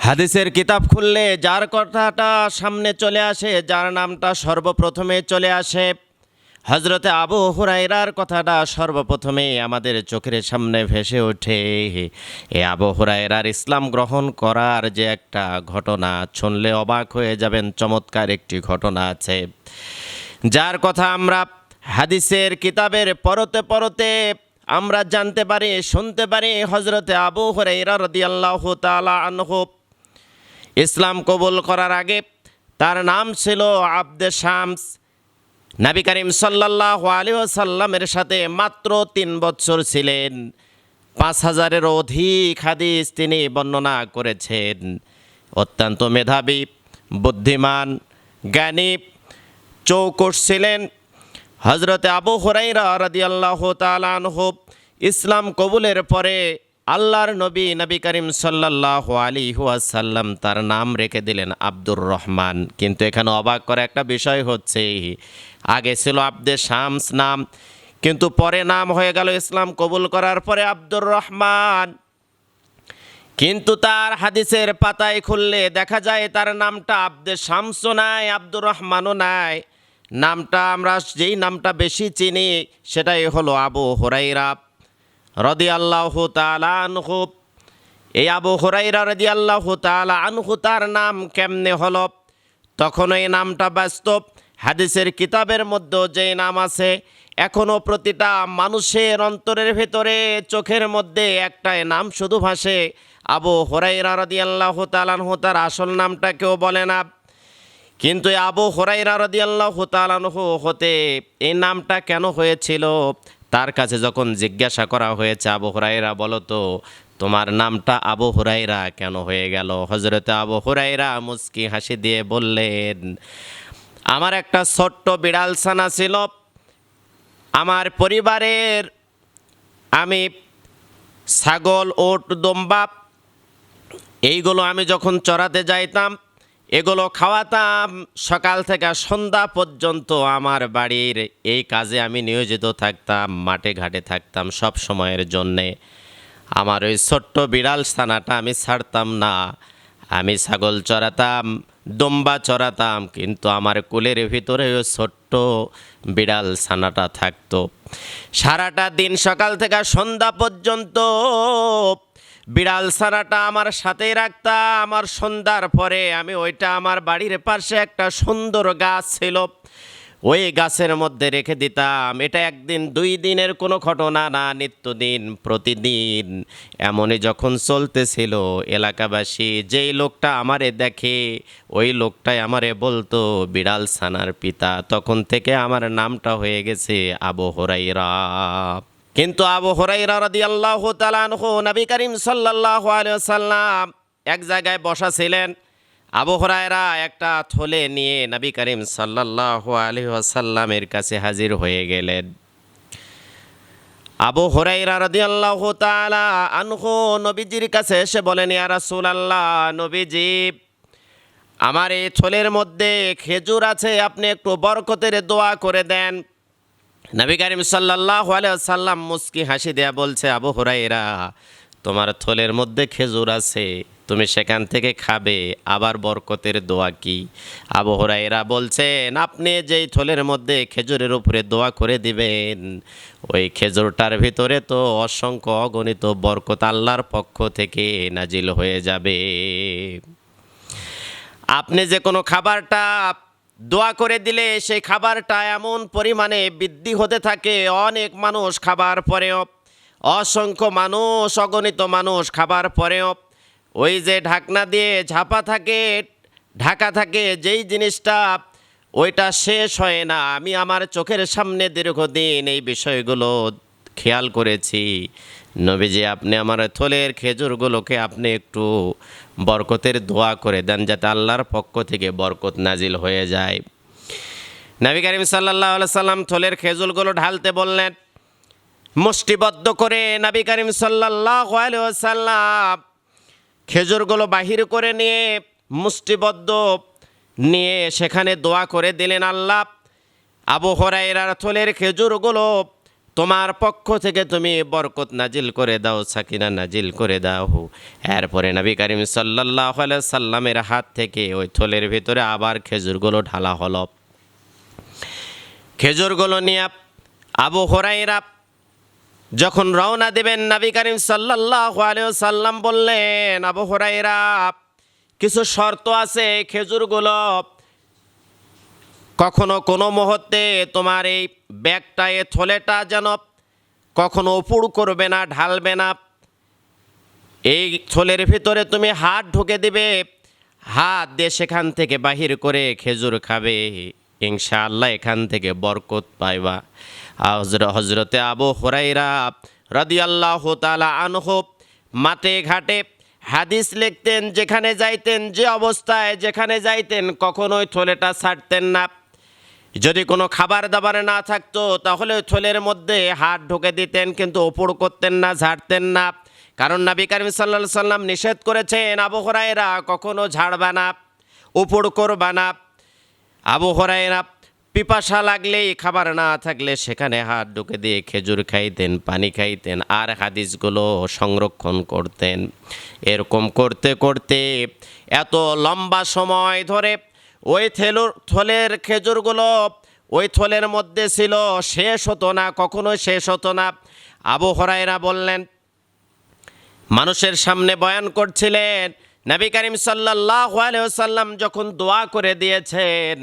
হাদিসের কিতাব খুললে যার কথাটা সামনে চলে আসে, যার নামটা সর্বপ্রথমে চলে আসে, হজরতে আবু হুরায়রার কথাটা সর্বপ্রথমে আমাদের চোখের সামনে ভেসে ওঠে। এ আবু হুরায়রার ইসলাম গ্রহণ করার যে একটা ঘটনা, শুনলে অবাক হয়ে যাবেন। চমৎকার একটি ঘটনা আছে, যার কথা আমরা হাদিসের কিতাবের পরতে পরতে আমরা জানতে পারি, শুনতে পারি। হজরতে আবু হুরায়রা রাদিয়াল্লাহু তাআলা আনহু ইসলাম কবুল করার আগে তার নাম ছিল আবদে শামস। নবী করিম সাল্লাল্লাহু আলাইহি ওয়াসাল্লামের সাথে মাত্র ৩ বছর ছিলেন। ৫,০০০-এর অধিক হাদিস তিনি বর্ণনা করেছেন। অত্যন্ত মেধাবী, বুদ্ধিমান, জ্ঞানী, চৌকস ছিলেন। হজরতে আবু হুরায়রা রাদিয়াল্লাহু তাআলা আনহু ইসলাম কবুলের পরে আল্লাহর নবী নবী করিম সাল্লাল্লাহু আলাইহি ওয়াসাল্লাম তার নাম রেখে দিলেন আব্দুর রহমান। কিন্তু এখানে অবাক করা একটা বিষয় হচ্ছে, আগে ছিল আবদে শামস নাম, কিন্তু পরে নাম হয়ে গেল ইসলাম কবুল করার পরে আব্দুর রহমান। কিন্তু তার হাদিসের পাতায় খুললে দেখা যায় তার নামটা আবদে শামসও নাই, আব্দুর রহমানও নাই। নামটা আমরা যেই নামটা বেশি চিনি সেটাই হলো আবু হুরায়রা রাদিয়াল্লাহু তাআলা আনহু। এই আবু হুরায়রা রাদিয়াল্লাহু তাআলা আনহু তার নাম কেমনে হলো? তখন এই নামটা বাস্তব হাদিসের কিতাবের মধ্যে যে নাম আছে, এখনও প্রতিটা মানুষের অন্তরের ভেতরে চোখের মধ্যে একটাই নাম শুধু ভাসে, আবু হুরায়রা রাদিয়াল্লাহু তাআলা আনহু। তার আসল নামটা কেউ বলে না। কিন্তু এই আবু হুরায়রা রাদিয়াল্লাহু তাআলা আনহু হতে এই নামটা কেন হয়েছিল, তার কাছে যখন জিজ্ঞাসা করা হয়েছে, আবু হুরায়রা বলো তো তোমার নামটা আবু হুরায়রা কেন হয়ে গেল? হযরতে আবু হুরায়রা মুচকি হাসি দিয়ে বললেন, আমার একটা ছোট্ট বিড়াল ছানা ছিল। আমার পরিবারের আমি ছাগল, ওট, দম্বা এইগুলো আমি যখন চড়াতে যাইতাম, এগুলো খাওয়াতাম। সকাল থেকে সন্ধ্যা পর্যন্ত আমার বাড়ির এই কাজে আমি নিয়োজিত থাকতাম, মাঠে ঘাটে থাকতাম সব সময়ের জন্যে। আমার ওই ছোট্ট বিড়াল ছানাটা আমি ছাড়তাম না। আমি ছাগল চড়াতাম, দম্বা চড়াতাম, কিন্তু আমার কোলের ভিতরে ওই ছোট্ট বিড়াল ছানাটা থাকতো। সারাটা দিন সকাল থেকে সন্ধ্যা পর্যন্ত বিড়াল ছানাটা আমার সাথেই রাখতাম। আমার সন্ধ্যার পরে আমি ওইটা আমার বাড়ির পাশে একটা সুন্দর গাছ ছিল, ওই গাছের মধ্যে রেখে দিতাম। এটা একদিন 2 দিনের কোনো ঘটনা না, নিত্যদিন প্রতিদিন এমনই যখন চলতেছিল, এলাকাবাসী যেই লোকটা আমারে দেখে ওই লোকটাই আমারে বলতো বিড়াল ছানার পিতা। তখন থেকে আমার নামটা হয়ে গেছে আবু হুরায়রা। কিন্তু আবু হুরায়রা রাদিয়াল্লাহু তাআলা আনহু নবী করিম সাল্লাল্লাহু আলাইহি ওয়াসাল্লাম এক জায়গায় বসা ছিলেন। আবু হুরায়রা একটা থলে নিয়ে নবী করিম সাল্লাল্লাহু আলাইহি ওয়াসাল্লামের কাছে হাজির হয়ে গেলেন। আবু হুরায়রা রাদিয়াল্লাহু তাআলা আনহু নবীজির কাছে এসে বলেন, ইয়া রাসূলুল্লাহ, নবীজি আমার এই থলের মধ্যে খেজুর আছে, আপনি একটু বরকতের দোয়া করে দেন। নবী করিম সাল্লাল্লাহু আলাইহি ওয়াসাল্লাম মুস্কি হাসি দেয়া বলছে, আবু হুরায়রা তোমার থলের মধ্যে খেজুর আছে, তুমি সেখান থেকে খাবে, আবার বরকতের দোয়া কি? আবু হুরায়রা বলছেন, আপনি যেই থলের মধ্যে খেজুরের উপরে দোয়া করে দিবেন, ওই খেজুরটার ভিতরে তো অসংখ্য অগণিত বরকত আল্লাহর পক্ষ থেকে নাজিল হয়ে যাবে। আপনি যে কোনো খাবারটা দোয়া করে দিলে সেই খাবারটা এমন পরিমাণে বৃদ্ধি হতে থাকে, অনেক মানুষ খাবার পরেও, অসংখ্য মানুষ, অগণিত মানুষ খাবার পরেও ওই যে ঢাকনা দিয়ে ঢাকা থাকে যেই জিনিসটা, ওইটা শেষ হয় না। আমি আমার চোখের সামনে দীর্ঘদিন এই বিষয়গুলো খেয়াল করেছি। নবীজি আপনি আমার থলের খেজুরগুলোকে আপনি একটু বরকতের দোয়া করে দেন, যাতে আল্লাহর পক্ষ থেকে বরকত নাজিল হয়ে যায়। নবী করিম সাল্লাল্লাহু আলাইহি সাল্লাম থলের খেজুরগুলো ঢালতে বললেন। মুষ্টিবদ্ধ করে নবী করিম সাল্লাল্লাহু আলাইহি ওয়াসাল্লাম খেজুরগুলো বাহির করে নিয়ে মুষ্টিবদ্ধ নিয়ে সেখানে দোয়া করে দিলেন, আল্লাহ আবু হুরায়রার থলের খেজুরগুলো তোমার পক্ষ থেকে তুমি বরকত নাজিল করে দাও, সাকিনা নাজিল করে দাও। এরপরে নবী করিম সাল্লাল্লাহু আলাইহি সাল্লামের হাত থেকে ওই থলের ভিতরে আবার খেজুরগুলো ঢালা হলো। খেজুরগুলো নিয়ে আবু হুরায়রা যখন রওনা দেবেন, নবী করিম সাল্লাল্লাহু আলাইহি সাল্লাম বললেন, আবু হুরায়রা কিছু শর্ত আছে, খেজুরগুলো কখনো কোনো মুহূর্তে তোমার এই ব্যাগটা, এ থলেটা যেন কখনো উপুড় করবে না, ঢালবে না। এই থলের ভিতরে তুমি হাত ঢুকে দিবে, হাত দিয়ে সেখান থেকে বাহির করে খেজুর খাবে, ইনশাআল্লাহ এখান থেকে বরকত পাইবা। হজরতে আবু হুরায়রা রাদিয়াল্লাহু তাআলা আনহু মাঠে ঘাটে হাদিস লিখতেন, যেখানে যাইতেন, যে অবস্থায় যেখানে যাইতেন কখনোই থলেটা ছাড়তেন না। যদি কোনো খাবার দাবার না থাকতো তাহলে ওই থলের মধ্যে হাত ঢুকে দিতেন, কিন্তু উপুড় করতেন না, ঝাড়তেন না। কারণ নবী করিম সাল্লাল্লাহু আলাইহি সাল্লাম নিষেধ করেছেন, আবু হুরায়রা কখনো ঝাড়বা না, উপুড় করবা না। আবু হুরায়রা পিপাসা লাগলেই, খাবার না থাকলে সেখানে হাত ঢুকে দিয়ে খেজুর খাইতেন, পানি খাইতেন, আর হাদিসগুলো সংরক্ষণ করতেন। এরকম করতে করতে এত লম্বা সময় ধরে ওই থলের খেজুরগুলো ওই থলের মধ্যে ছিল, শেষ হতো না, কখনোই শেষ হতো না। আবু হুরায়রা বললেন, মানুষের সামনে বয়ান করছিলেন, নবী করিম সাল্লাল্লাহু আলাইহি ওয়াসাল্লাম যখন দোয়া করে দিয়েছেন,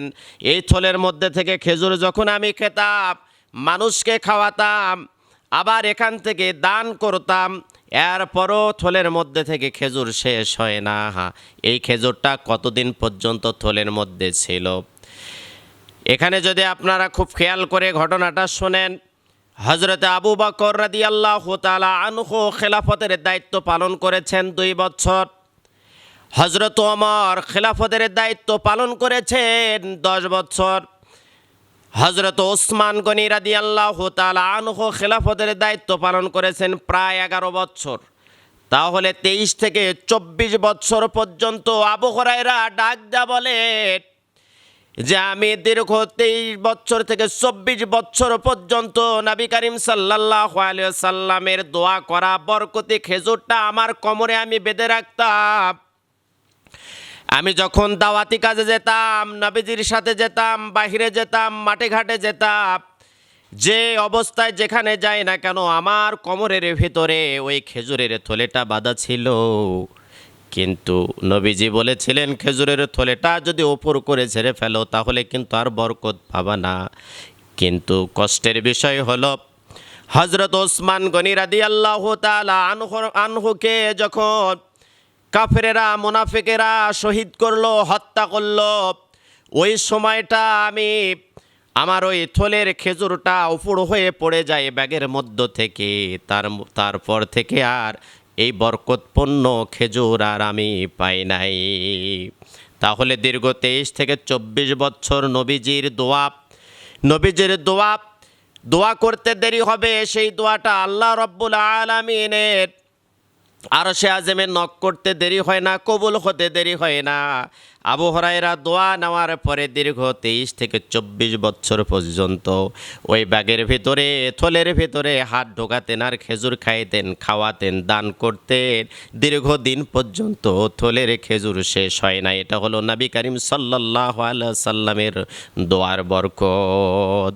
এই থলের মধ্যে থেকে খেজুর যখন আমি খেতাম, মানুষকে খাওয়াতাম, আবার এখান থেকে দান করতাম, এরপরও থলের মধ্যে থেকে খেজুর শেষ হয় না। এই খেজুরটা কতদিন পর্যন্ত থলের মধ্যে ছিল? এখানে যদি আপনারা খুব খেয়াল করে ঘটনাটা শোনেন, হজরতে আবু বকর রাদিয়াল্লাহু তাআলা আনহু খেলাফতের দায়িত্ব পালন করেছেন 2 বছর। হজরত ওমর খেলাফতের দায়িত্ব পালন করেছেন 10 বছর। হজরত ওসমান গনি রাদিয়াল্লাহু তাআলা আনহু খেলাফতের দায়িত্ব পালন করেছেন প্রায় 11 বছর। তাহলে 23 থেকে 24 বছর পর্যন্ত আবু হুরায়রা ডাক দেয়া বলেন যে আমি দীর্ঘ 23 বছর থেকে 24 বছর পর্যন্ত নবী করিম সাল্লাল্লাহু আলাইহি সাল্লামের দোয়া করা বরকতি খেজুরটা আমার কোমরে আমি বেঁধে রাখতাম। আমি যখন দাওয়াতি কাজে যেতাম, নবীজির সাথে যেতাম, বাহিরে যেতাম, মাঠে ঘাটে যেতাম, যে অবস্থায় যেখানে যাই না কেন আমার কোমরের ভিতরে ওই খেজুরের থলেটা বাঁধা ছিল। কিন্তু নবীজি বলেছিলেন, খেজুরের থলেটা যদি ওপর করে ছেড়ে ফেলো তাহলে কিন্তু আর বরকত পাবা না। কিন্তু কষ্টের বিষয় হলো, হজরত ওসমান গনি রাদিয়াল্লাহু তাআলা আনহুকে যখন কাফেরেরা, মুনাফিকেরা শহীদ করলো, হত্যা করলো, ওই সময়টা আমি আমার ওই থলের খেজুরটা উপুড় হয়ে পড়ে যায় ব্যাগের মধ্য থেকে। তারপর থেকে আর এই বরকতপূর্ণ খেজুর আর আমি পাই নাই। তাহলে দীর্ঘ 23 থেকে 24 বছর নবীজির দোয়া করতে দেরি হবে। সেই দোয়াটা আল্লাহ রাব্বুল আলামিনের আরশে আযমে নক করতে দেরি হয় না, কবুল হতে দেরি হয় না। আবু হুরায়রা দোয়া নেওয়ার পরে দীর্ঘ 23 থেকে 24 বছর পর্যন্ত ওই ব্যাগের ভিতরে, থলের ভিতরে হাত ঢোকাতেন, আর খেজুর খাইতেন, খাওয়াতেন, দান করতেন। দীর্ঘদিন পর্যন্ত থলের খেজুর শেষ হয় না। এটা হলো নবী করিম সাল্লাল্লাহু আলাইহি সাল্লামের দোয়ার বরকত।